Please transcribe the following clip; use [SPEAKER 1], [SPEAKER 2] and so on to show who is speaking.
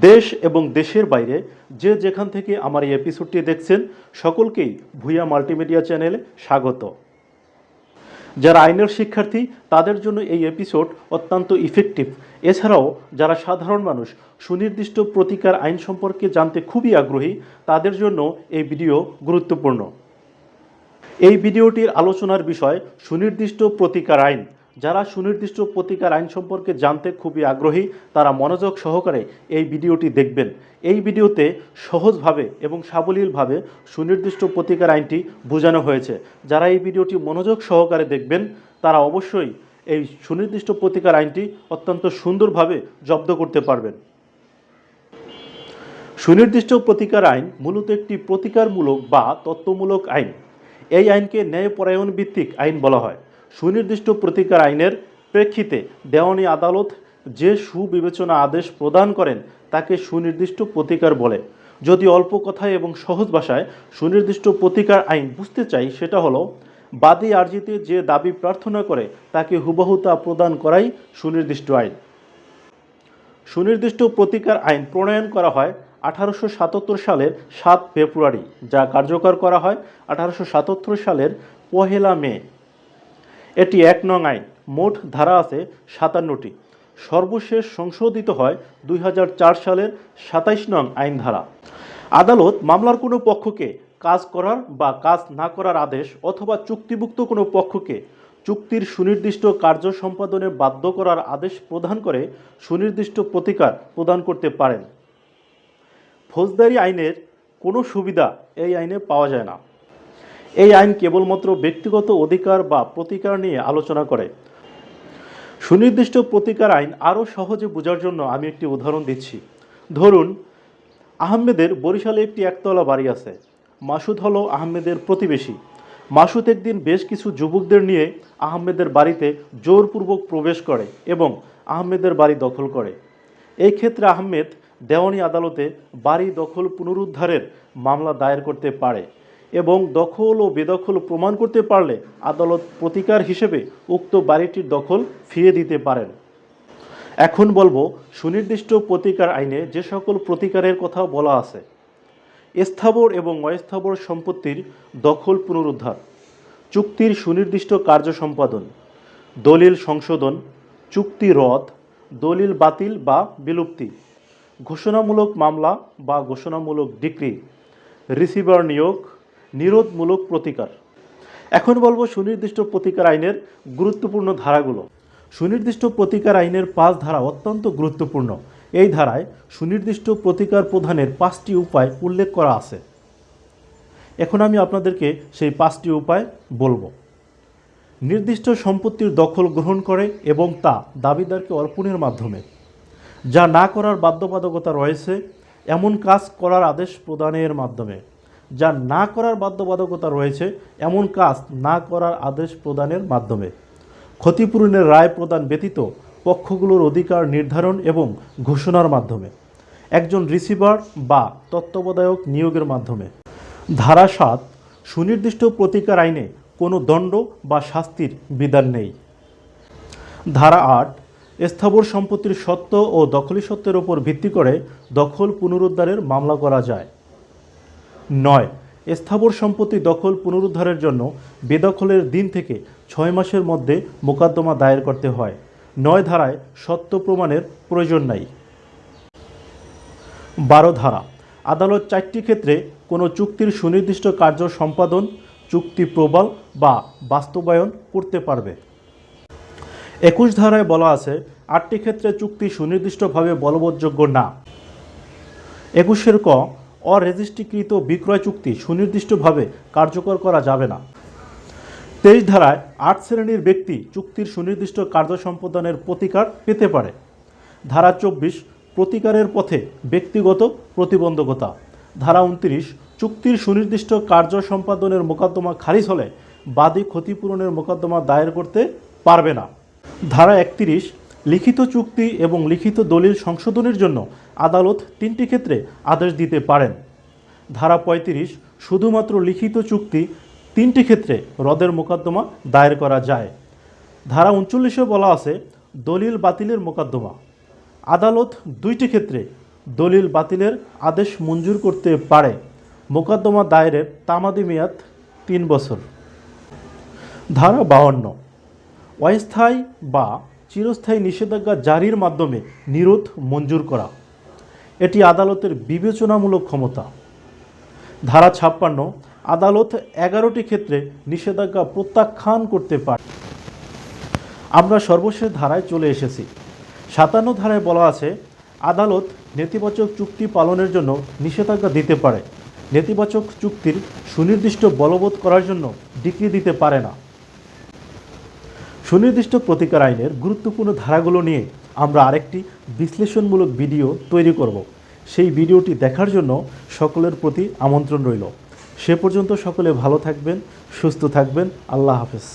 [SPEAKER 1] দেশ এবং দেশের বাইরে যে যেখান থেকে আমার এই এপিসোডটি দেখছেন সকলকেই ভূয়া মাল্টিমিডিয়া চ্যানেলে স্বাগত। যারা আইনের শিক্ষার্থী তাদের জন্য এই এপিসোড অত্যন্ত ইফেক্টিভ। এছাড়াও যারা সাধারণ মানুষ সুনির্দিষ্ট প্রতিকার আইন সম্পর্কে জানতে খুবই আগ্রহী তাদের জন্য এই ভিডিও গুরুত্বপূর্ণ। এই ভিডিওটির আলোচনার বিষয় সুনির্দিষ্ট প্রতিকার আইন। যারা সুনির্দিষ্ট প্রতিকার আইন সম্পর্কে জানতে খুবই আগ্রহী তারা মনোযোগ সহকারে এই ভিডিওটি দেখবেন। এই ভিডিওতে সহজভাবে এবং সাবলীলভাবে সুনির্দিষ্ট প্রতিকার আইনটি বোঝানো হয়েছে। যারা এই ভিডিওটি মনোযোগ সহকারে দেখবেন তারা অবশ্যই এই সুনির্দিষ্ট প্রতিকার আইনটি অত্যন্ত সুন্দরভাবে জব্দ করতে পারবেন। সুনির্দিষ্ট প্রতিকার আইন মূলত একটি প্রতিকারমূলক বা তত্ত্বমূলক আইন। এই আইনকে ন্যায়পরায়ণ ভিত্তিক আইন বলা হয়। সুনির্দিষ্ট প্রতিকার আইনের প্রেক্ষিতে দেওয়ানি আদালত যে সুবিবেচনা আদেশ প্রদান করেন তাকে সুনির্দিষ্ট প্রতিকার বলে। যদি অল্প কথায় এবং সহজ ভাষায় সুনির্দিষ্ট প্রতিকার আইন বুঝতে চাই সেটা হলো বাদী আর্জিতে যে দাবি প্রার্থনা করে তাকে হুবহু তা প্রদান করাই সুনির্দিষ্ট আইন। সুনির্দিষ্ট প্রতিকার আইন প্রণয়ন করা হয় 1877 সালের 7 ফেব্রুয়ারি, যা কার্যকর করা হয় 1877 সালের 1 মে। এটি 1 নং আইন। মোট ধারা আছে 57টি। সর্বশেষ সংশোধিত হয় 2004 সালের 27 নং আইন ধারা। আদালত মামলার কোনো পক্ষকে কাজ করার বা কাজ না করার আদেশ অথবা চুক্তিভুক্ত কোনো পক্ষকে চুক্তির সুনির্দিষ্ট কার্য সম্পাদনে বাধ্য করার আদেশ প্রদান করে সুনির্দিষ্ট প্রতিকার প্রদান করতে পারেন। ফৌজদারি আইনের কোনো সুবিধা এই আইনে পাওয়া যায় না। এই আইন কেবলমাত্র ব্যক্তিগত অধিকার বা প্রতিকার নিয়ে আলোচনা করে। সুনির্দিষ্ট প্রতিকার আইন আরও সহজে বোঝার জন্য আমি একটি উদাহরণ দিচ্ছি। ধরুন, আহমেদের বরিশালে একটি একতলা বাড়ি আছে। মাসুদ হলো আহমেদের প্রতিবেশী। মাসুদ একদিন বেশ কিছু যুবকদের নিয়ে আহমেদের বাড়িতে জোরপূর্বক প্রবেশ করে এবং আহমেদের বাড়ি দখল করে। এই ক্ষেত্রে আহমেদ দেওয়ানি আদালতে বাড়ি দখল পুনরুদ্ধারের মামলা দায়ের করতে পারে এবং দখল ও বেদখল প্রমাণ করতে পারলে আদালত প্রতিকার হিসেবে উক্ত বাড়িটির দখল ফিরিয়ে দিতে পারেন। এখন বলবো সুনির্দিষ্ট প্রতিকার আইনে যে সকল প্রতিকারের কথা বলা আছে। স্থাবর এবং অস্থাবর সম্পত্তির দখল পুনরুদ্ধার, চুক্তির সুনির্দিষ্ট কার্য সম্পাদন, দলিল সংশোধন, চুক্তি রদ, দলিল বাতিল বা বিলুপ্তি, ঘোষণামূলক মামলা বা ঘোষণামূলক ডিক্রি, রিসিভার নিয়োগ, নিরোধমূলক প্রতিকার। এখন বলবো সুনির্দিষ্ট প্রতিকার আইনের গুরুত্বপূর্ণ ধারাগুলো। সুনির্দিষ্ট প্রতিকার আইনের 5 ধারা অত্যন্ত গুরুত্বপূর্ণ। এই ধারায় সুনির্দিষ্ট প্রতিকার প্রদানের 5টি উপায় উল্লেখ করা আছে। এখন আমি আপনাদেরকে সেই 5টি উপায় বলবো। নির্দিষ্ট সম্পত্তির দখল গ্রহণ করে এবং তা দাবিদারকে অর্পণের মাধ্যমে। যা না করার বাধ্যবাধকতা রয়েছে এমন কাজ করার আদেশ প্রদানের মাধ্যমে। যা না করার বাধ্যবাধকতা রয়েছে এমন কাজ না করার আদেশ প্রদানের মাধ্যমে। ক্ষতিপূরণের রায় প্রদান ব্যতীত পক্ষগুলোর অধিকার নির্ধারণ এবং ঘোষণার মাধ্যমে। একজন রিসিভার বা তত্ত্বাবধায়ক নিয়োগের মাধ্যমে। ধারা 7, সুনির্দিষ্ট প্রতিকার আইনে কোনো দণ্ড বা শাস্তির বিধান নেই। ধারা 8, স্থাবর সম্পত্তির সত্ত্ব ও দখলি সত্ত্বের উপর ভিত্তি করে দখল পুনরুদ্ধারের মামলা করা যায়। 9, স্থাবর সম্পত্তি দখল পুনরুদ্ধারের জন্য বেদখলের দিন থেকে 6 মাসের মধ্যে মোকদ্দমা দায়ের করতে হয়। 9 ধারায় সত্য প্রমাণের প্রয়োজন নাই। 12 ধারা, আদালত 4টি ক্ষেত্রে কোনো চুক্তির সুনির্দিষ্ট কার্য সম্পাদন, চুক্তি প্রবল বা বাস্তবায়ন করতে পারবে। 21 ধারায় বলা আছে 8টি ক্ষেত্রে চুক্তি সুনির্দিষ্টভাবে বলবৎযোগ্য না। 21 ক, অরেজিস্ট্রিকৃত বিক্রয় চুক্তি সুনির্দিষ্টভাবে কার্যকর করা যাবে না। 23 ধারায় 8 শ্রেণীর ব্যক্তি চুক্তির সুনির্দিষ্ট কার্য সম্পাদনের প্রতিকার পেতে পারে। ধারা 24, প্রতিকারের পথে ব্যক্তিগত প্রতিবন্ধকতা। ধারা 29, চুক্তির সুনির্দিষ্ট কার্য সম্পাদনের মোকদ্দমা খারিজ হলে বাদী ক্ষতিপূরণের মোকদ্দমা দায়ের করতে পারবে না। ধারা 31, লিখিত চুক্তি এবং লিখিত দলিল সংশোধনের জন্য আদালত 3টি ক্ষেত্রে আদেশ দিতে পারেন। ধারা 35, শুধুমাত্র লিখিত চুক্তি 3টি ক্ষেত্রে রদের মোকদ্দমা দায়ের করা যায়। ধারা 39 বলা আছে দলিল বাতিলের মোকদ্দমা। আদালত 2টি ক্ষেত্রে দলিল বাতিলের আদেশ মঞ্জুর করতে পারে। মোকদ্দমা দায়েরের তামাদি মেয়াদ 3 বছর। ধারা 52, অস্থায়ী বা চিরস্থায়ী নিষেধাজ্ঞা জারির মাধ্যমে নিরোধ মঞ্জুর করা। এটি আদালতের বিবেচনামূলক ক্ষমতা। ধারা 56, আদালত 11টি ক্ষেত্রে নিষেধাজ্ঞা প্রত্যাখ্যান করতে পারে। আমরা সর্বশেষ ধারায় চলে এসেছি। 57 ধারায় বলা আছে, আদালত নেতিবাচক চুক্তি পালনের জন্য নিষেধাজ্ঞা দিতে পারে। নেতিবাচক চুক্তির সুনির্দিষ্ট বলবৎ করার জন্য ডিক্রি দিতে পারে না। সুনির্দিষ্ট প্রতিকার আইনের গুরুত্বপূর্ণ ধারাগুলো নিয়ে আমরা আরেকটি বিশ্লেষণমূলক ভিডিও তৈরি করব। সেই ভিডিওটি দেখার জন্য সকলের প্রতি আমন্ত্রণ রইল। সে পর্যন্ত সকলে ভালো থাকবেন, সুস্থ থাকবেন। আল্লাহ হাফেজ।